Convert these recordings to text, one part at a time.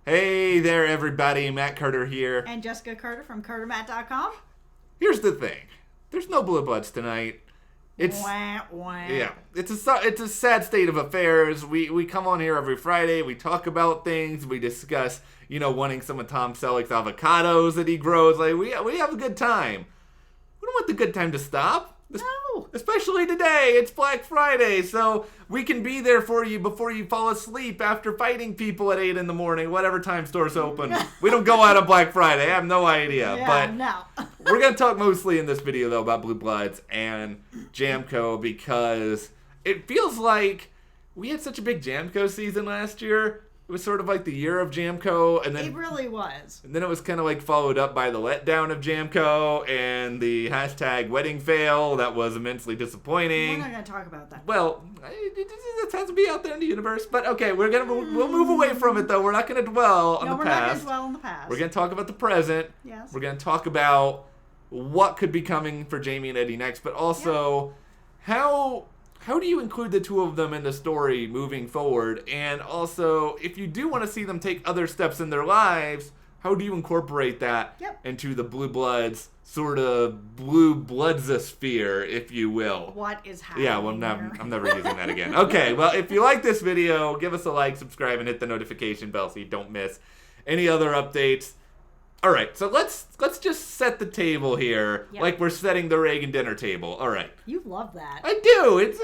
Hey there, everybody. Matt Carter here. And Jessica Carter from CARTERMATT.com. Here's the thing. There's no Blue Bloods tonight. Wah, wah. Yeah. It's a sad state of affairs. We come on here every Friday. We talk about things. We discuss, wanting some of Tom Selleck's avocados that he grows. Like we have a good time. We don't want the good time to stop. No. Especially today. It's Black Friday, so we can be there for you before you fall asleep after fighting people at 8 in the morning, whatever time stores open. We don't go out on Black Friday. I have no idea. Yeah, but no. We're going to talk mostly in this video, though, about Blue Bloods and Jamko because it feels like we had such a big Jamko season last year. It was sort of like the year of Jamko, and then It really was. and then it was kind of like followed up by the letdown of Jamko and the hashtag wedding fail that was immensely We're disappointing. not going to talk about that. Well, it has to be out there in the universe, but okay, we'll move away from it though. We're not going to dwell on No, the we're not going past. to dwell on the past. We're going to talk about the present. Yes. We're going to talk about what could be coming for Jamie and Eddie next, but also how do you include the two of them in the story moving forward? And also, if you do want to see them take other steps in their lives, how do you incorporate that into the Blue Bloods sort of Blue Bloodsosphere, if you will? What is happening Yeah, well, here? I'm never using that again. Okay, well, if you like this video, give us a like, subscribe, and hit the notification bell so you don't miss any other updates. All right, so let's just set the table here, like we're setting the Reagan dinner table. All right. You love that. I do. It's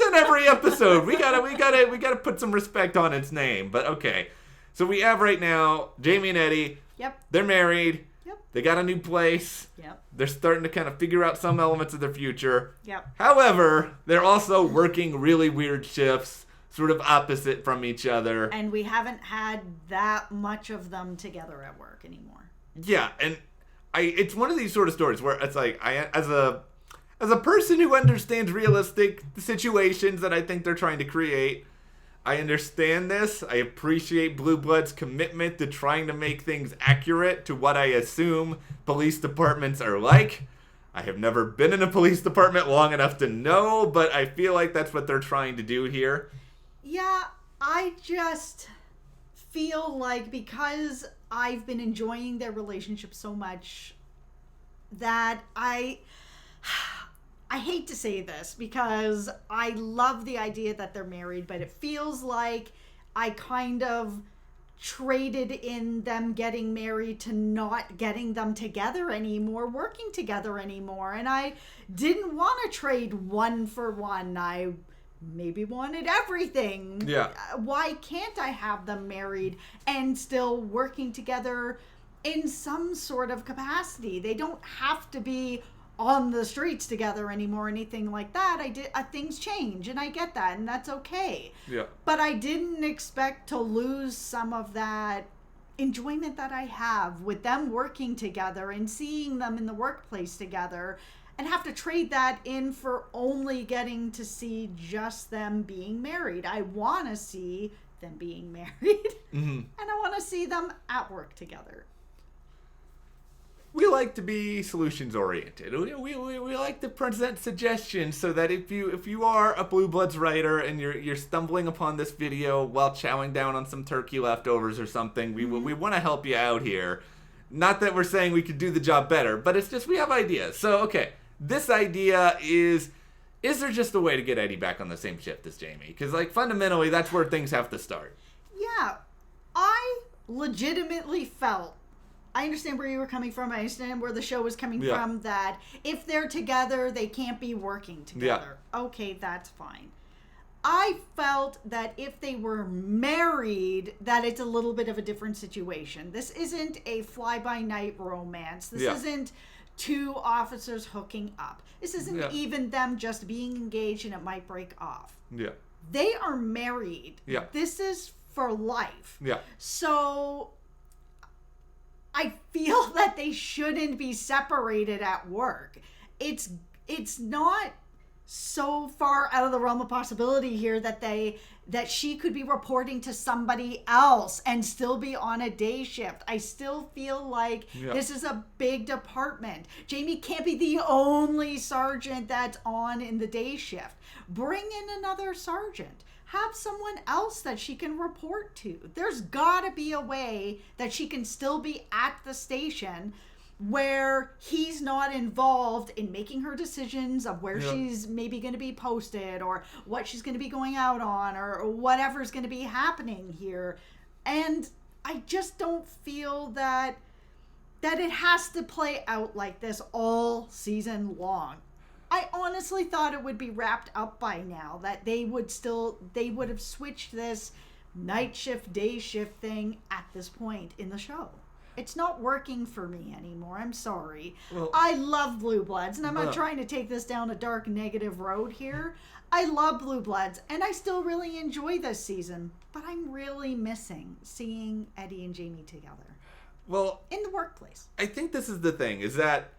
in every episode. We gotta put some respect on its name. But okay, so we have right now Jamie and Eddie. Yep. They're married. Yep. They got a new place. Yep. They're starting to kind of figure out some elements of their future. Yep. However, they're also working really weird shifts, sort of opposite from each other. And we haven't had that much of them together at work anymore. Yeah, and it's one of these sort of stories where it's like as a person who understands realistic situations that I think they're trying to create, I understand this. I appreciate Blue Blood's commitment to trying to make things accurate to what I assume police departments are like. I have never been in a police department long enough to know, but I feel like that's what they're trying to do here. Yeah, I just feel like because I've been enjoying their relationship so much that I hate to say this because I love the idea that they're married, but it feels like I kind of traded in them getting married to not getting them together anymore, working together anymore. And I didn't want to trade one for one. I maybe wanted everything. Yeah. Why can't I have them married and still working together in some sort of capacity? They don't have to be on the streets together anymore or anything like that. Things change and I get that and that's okay. Yeah. But I didn't expect to lose some of that enjoyment that I have with them working together and seeing them in the workplace together, and have to trade that in for only getting to see just them being married. I want to see them being married, and I want to see them at work together. We like to be solutions oriented. We like to present suggestions so that if you are a Blue Bloods writer and you're stumbling upon this video while chowing down on some turkey leftovers or something, we want to help you out here. Not that we're saying we could do the job better, but it's just we have ideas. So okay. This idea is there just a way to get Eddie back on the same shift as Jamie? Because, like, fundamentally, that's where things have to start. Yeah. I legitimately felt, I understand where you were coming from, I understand where the show was coming from, that if they're together, they can't be working together. Yeah. Okay, that's fine. I felt that if they were married, that it's a little bit of a different situation. This isn't a fly-by-night romance. This isn't two officers hooking up. This isn't even them just being engaged and it might break off. Yeah. They are married. Yeah. This is for life. Yeah. So I feel that they shouldn't be separated at work. It's not so far out of the realm of possibility here that she could be reporting to somebody else and still be on a day shift. I still feel like this is a big department. Jamie can't be the only sergeant that's on in the day shift. Bring in another sergeant. have someone else that she can report to. There's gotta be a way that she can still be at the station where he's not involved in making her decisions of where she's maybe going to be posted or what she's going to be going out on or whatever's going to be happening here. And I just don't feel that it has to play out like this all season long. I honestly thought it would be wrapped up by now, that they would have switched this night shift, day shift thing at this point in the show. It's not working for me anymore. I'm sorry. Well, I love Blue Bloods, and I'm not trying to take this down a dark, negative road here. I love Blue Bloods, and I still really enjoy this season, but I'm really missing seeing Eddie and Jamie together. Well, in the workplace. I think this is the thing, is that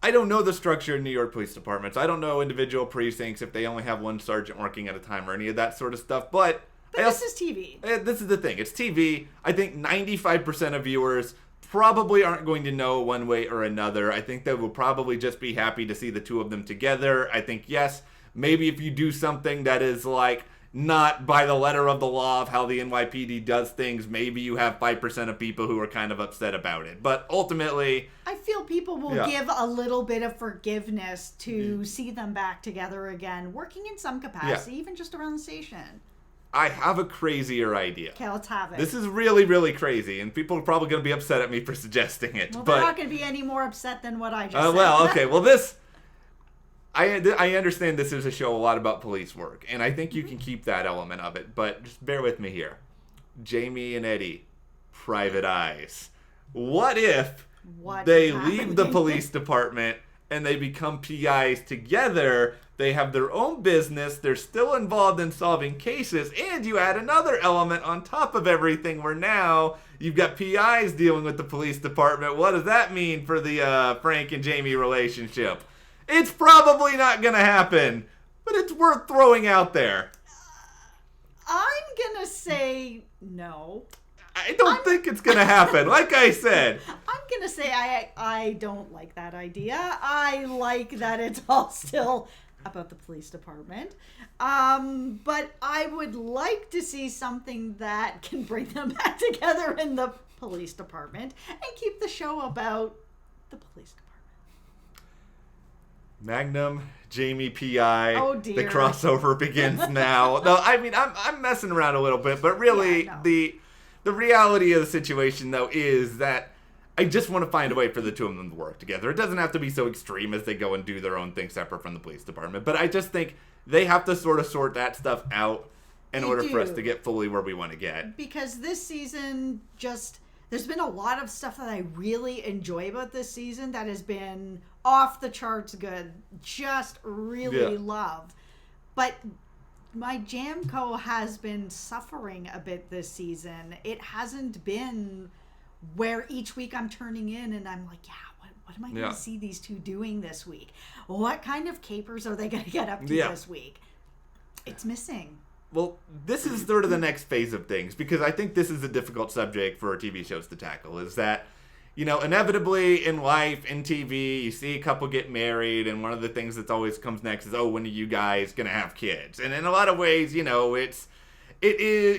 I don't know the structure in New York police departments. I don't know individual precincts, if they only have one sergeant working at a time or any of that sort of stuff. But this is TV. This is the thing. It's TV. I think 95% of viewers probably aren't going to know one way or another. I think they will probably just be happy to see the two of them together. I think, yes, maybe if you do something that is like not by the letter of the law of how the NYPD does things, maybe you have 5% of people who are kind of upset about it. But ultimately, I feel people will give a little bit of forgiveness to see them back together again, working in some capacity, even just around the station. I have a crazier idea. Okay, let's have it. This is really, really crazy, and people are probably going to be upset at me for suggesting it. Well, but they're not going to be any more upset than what I just said. Well, okay. Well, this... I understand this is a show a lot about police work, and I think you can keep that element of it, but just bear with me here. Jamie and Eddie, private eyes. What if they leave the police department and they become PIs together? They have their own business, they're still involved in solving cases, and you add another element on top of everything where now you've got PIs dealing with the police department. What does that mean for the Frank and Jamie relationship? It's probably not going to happen, but it's worth throwing out there. I'm going to say no. I don't think it's going to happen, like I said. I'm going to say I don't like that idea. I like that it's all still about the police department. But I would like to see something that can bring them back together in the police department and keep the show about the police department. Magnum, Jamie, PI. Oh dear. The crossover begins now. No, I mean I'm messing around a little bit, but really the reality of the situation though is that I just want to find a way for the two of them to work together. It doesn't have to be so extreme as they go and do their own thing separate from the police department, but I just think they have to sort of sort that stuff out in order for us to get fully where we want to get. Because this season there's been a lot of stuff that I really enjoy about this season that has been off the charts good. Just really love. But my Jamko has been suffering a bit this season. It hasn't been where each week I'm turning in and I'm like, what am I going to see these two doing this week? What kind of capers are they going to get up to this week? It's missing. Well, this is sort of the next phase of things, because I think this is a difficult subject for TV shows to tackle, is that, you know, inevitably in life, in TV, you see a couple get married, and one of the things that always comes next is, oh, when are you guys going to have kids? And in a lot of ways, you know, it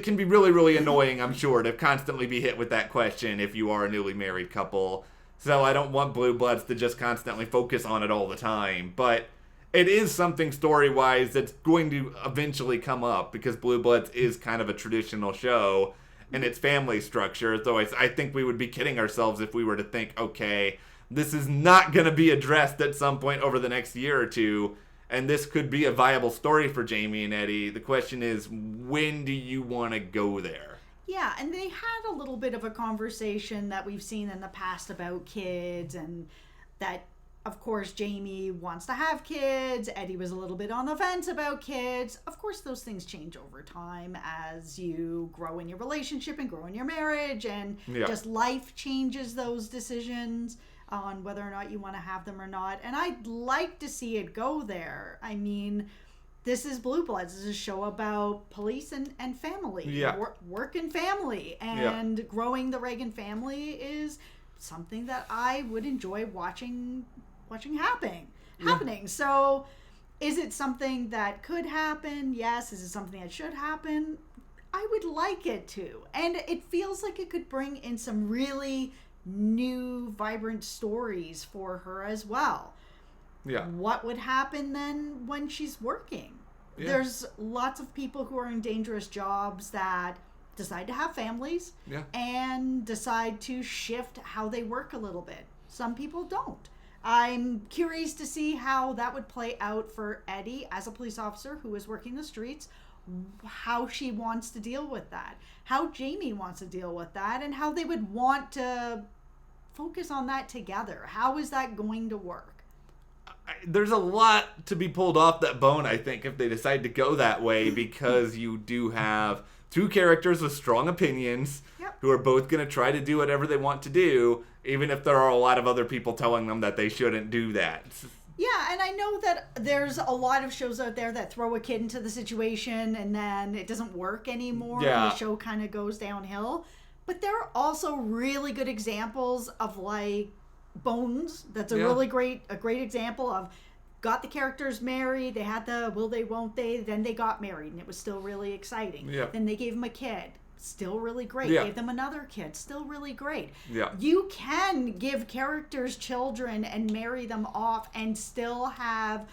can be really, really annoying, I'm sure, to constantly be hit with that question if you are a newly married couple. So I don't want Blue Bloods to just constantly focus on it all the time, but it is something story-wise that's going to eventually come up, because Blue Bloods is kind of a traditional show in its family structure. So I think we would be kidding ourselves if we were to think, okay, this is not going to be addressed at some point over the next year or two, and this could be a viable story for Jamie and Eddie. The question is, when do you want to go there? Yeah, and they had a little bit of a conversation that we've seen in the past about kids, and that, of course, Jamie wants to have kids. Eddie was a little bit on the fence about kids. Of course, those things change over time as you grow in your relationship and grow in your marriage, and just life changes those decisions on whether or not you want to have them or not. And I'd like to see it go there. I mean, this is Blue Bloods. This is a show about police and family, work and family, and growing the Reagan family is something that I would enjoy watching happening. So Is it something that could happen? Yes. Is it something that should happen? I would like it to. And it feels like it could bring in some really new, vibrant stories for her as well. Yeah. What would happen then when she's working? Yeah. There's lots of people who are in dangerous jobs that decide to have families and decide to shift how they work a little bit. Some people don't. I'm curious to see how that would play out for Eddie as a police officer who is working the streets, how she wants to deal with that, how Jamie wants to deal with that, and how they would want to focus on that together. How is that going to work? There's a lot to be pulled off that bone, I think, if they decide to go that way, because you do have two characters with strong opinions who are both going to try to do whatever they want to do, even if there are a lot of other people telling them that they shouldn't do that. Yeah, and I know that there's a lot of shows out there that throw a kid into the situation and then it doesn't work anymore and the show kind of goes downhill. But there are also really good examples of, like, Bones. That's a great example of got the characters married, they had the will they won't they, then they got married and it was still really exciting. Then they gave them a kid, still really great. Gave them another kid, still really great. You can give characters children and marry them off and still have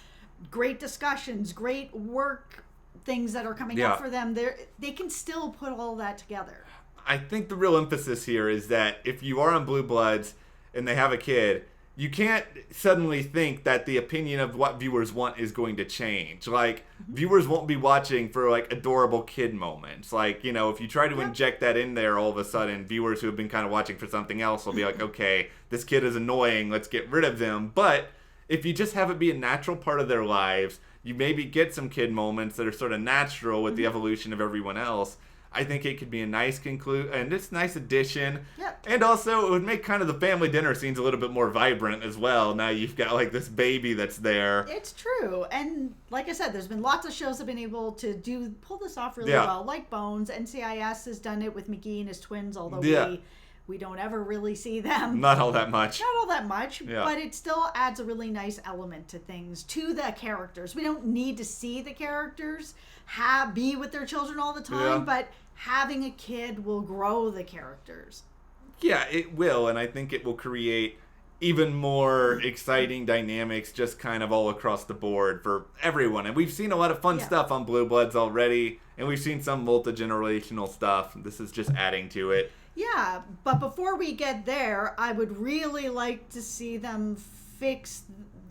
great discussions, great work things that are coming up for them. They can still put all that together. I think the real emphasis here is that if you are on Blue Bloods and they have a kid, you can't suddenly think that the opinion of what viewers want is going to change. Like, viewers won't be watching for, like, adorable kid moments. Like, you know, if you try to inject that in there, all of a sudden, viewers who have been kind of watching for something else will be like, okay, this kid is annoying, let's get rid of them. But if you just have it be a natural part of their lives, you maybe get some kid moments that are sort of natural with the evolution of everyone else. I think it could be a nice and it's a nice addition. And also, it would make kind of the family dinner scenes a little bit more vibrant as well. Now you've got, like, this baby that's there. It's true. And like I said, there's been lots of shows that have been able to pull this off really well, like Bones. NCIS has done it with McGee and his twins, although we don't ever really see them. Not all that much. But it still adds a really nice element to things, to the characters. We don't need to see the characters be with their children all the time, but having a kid will grow the characters. Yeah, it will, and I think it will create even more exciting dynamics just kind of all across the board for everyone. And we've seen a lot of fun stuff on Blue Bloods already, and we've seen some multi-generational stuff. This is just adding to it. Yeah, but before we get there, I would really like to see them fix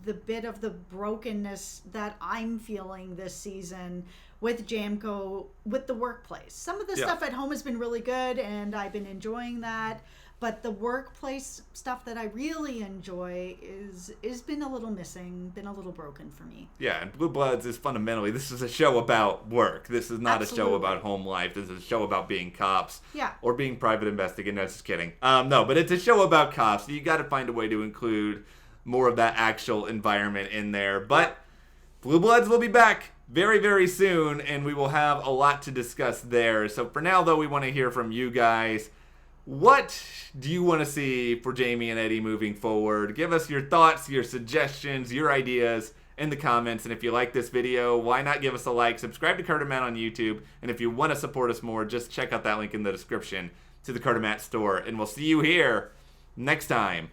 the bit of the brokenness that I'm feeling this season with Jamko, with the workplace. Some of the stuff at home has been really good, and I've been enjoying that. But the workplace stuff that I really enjoy is been a little missing, been a little broken for me. Yeah, and Blue Bloods is fundamentally, this is a show about work. This is not a show about home life. This is a show about being cops. Or being private investigators. No, just kidding. No, but it's a show about cops. You got to find a way to include more of that actual environment in there. But Blue Bloods will be back very, very soon, and we will have a lot to discuss there. So for now, though, we want to hear from you guys. What do you want to see for Jamie and Eddie moving forward? Give us your thoughts, your suggestions, your ideas in the comments. And if you like this video, why not give us a like? Subscribe to CARTERMATT on YouTube. And if you want to support us more, just check out that link in the description to the CARTERMATT store. And we'll see you here next time.